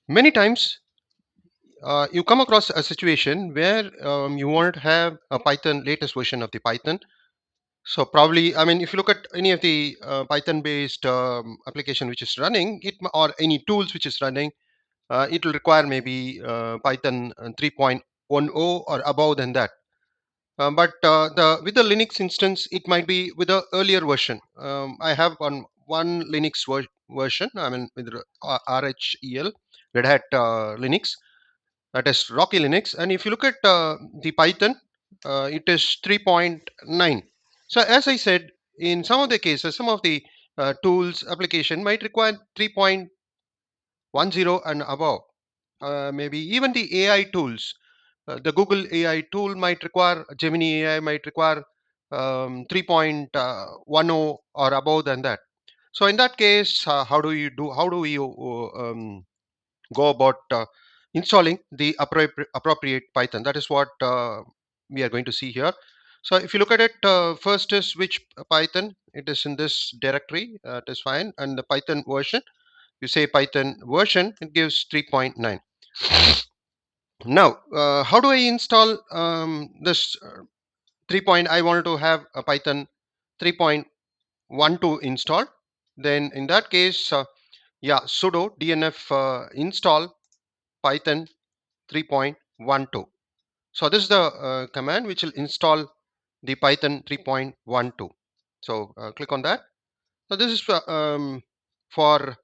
Many times you come across a situation where you want to have a Python latest version of the Python. So probably, I mean, if you look at any of the Python-based application which is running, or any tools which is running, it will require maybe Python 3.10 or above than that. But the with the Linux instance, it might be with the earlier version. I have one Linux version. I mean, with RHEL, Red Hat Linux, that is Rocky Linux. And if you look at the Python, it is 3.9. So as I said, in some of the cases, some of the tools application might require 3.10 and above. Maybe even the AI tools, the Google AI tool might require, Gemini AI might require 3.10 or above than that. So in that case, how do we go about installing the appropriate Python? That is what we are going to see here. So if you look at it, first is which Python. It is in this directory. It is fine. And the Python version, you say Python version, it gives 3.9. Now, how do I install this 3. I wanted to have a Python 3.12 installed. Then in that case, yeah, sudo dnf install Python 3.12. So this is the command which will install the Python 3.12. So click on that. So this is for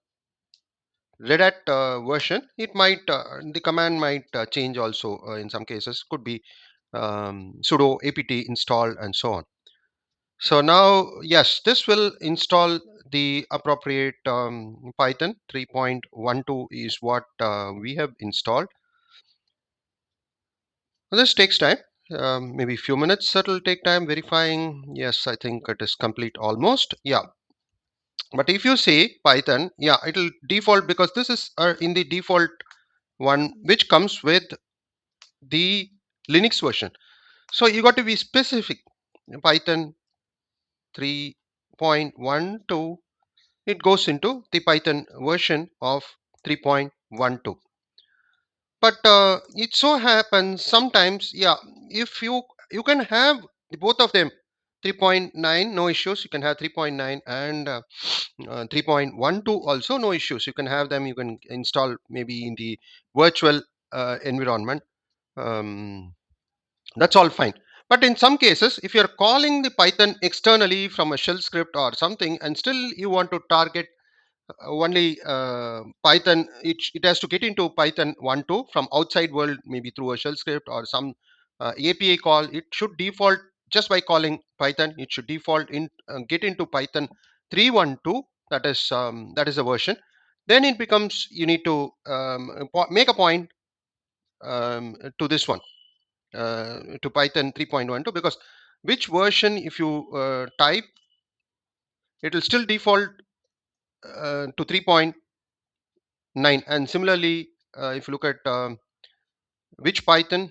Red Hat version. It might the command might change also in some cases. Could be sudo apt install and so on. So now, yes, this will install the appropriate Python 3.12 is what we have installed. This takes time, maybe a few minutes. That will take time verifying. Yes, I think it is complete almost. Yeah, but if you say Python, yeah, it will default because this is in the default one which comes with the Linux version. So you got to be specific. Python 3.12, it goes into the Python version of 3.12. But it so happens sometimes, yeah, if you can have both of them, 3.9 no issues. You can have 3.9 and 3.12 also no issues. You can have them. You can install maybe in the virtual environment. Um, that's all fine. But in some cases, if you're calling the Python externally from a shell script or something, and still you want to target only Python, it has to get into Python 1.2 from outside world, maybe through a shell script or some API call. It should default just by calling Python. It should default in get into Python 3.12. That is a version. Then it becomes you need to make a point to this one, to Python 3.12, because which version if you type, it will still default to 3.9. And similarly, if you look at which Python,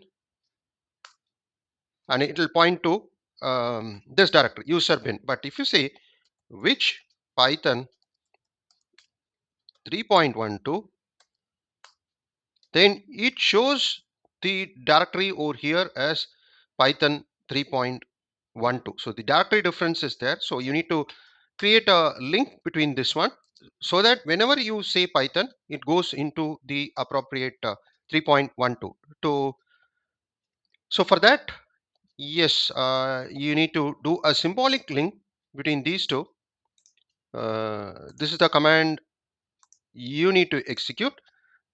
and it will point to this directory user bin. But if you say which Python 3.12, then it shows the directory over here as Python 3.12. So the directory difference is there. So you need to create a link between this one, so that whenever you say Python, it goes into the appropriate 3.12. So for that, yes, you need to do a symbolic link between these two. This is the command you need to execute.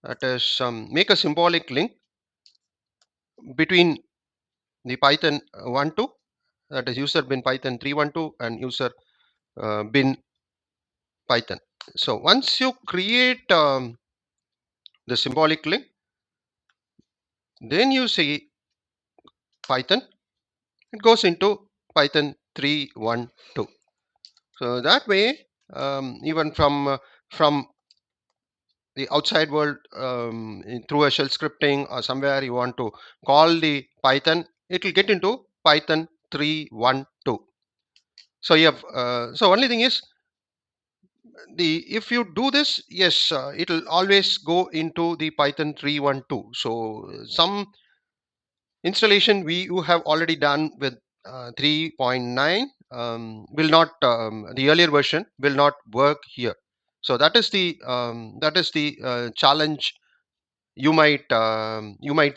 That is, make a symbolic link between the Python 1.2, that is user bin Python 3.12 and user bin Python. So once you create the symbolic link, then you say Python, it goes into Python 3.12. So that way, even from the outside world, through a shell scripting or somewhere you want to call the Python, it will get into Python 3.12. So you have so only thing is, the if you do this, yes, it'll always go into the Python 3.1.2. So some installation we you have already done with 3.9 will not the earlier version will not work here. So that is the challenge you might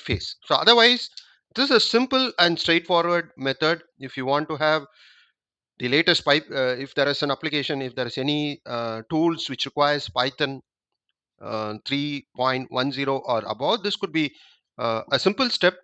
face. So otherwise, this is a simple and straightforward method. If you want to have the latest pipe, if there is an application, if there is any tools which requires Python 3.10 or above, this could be a simple step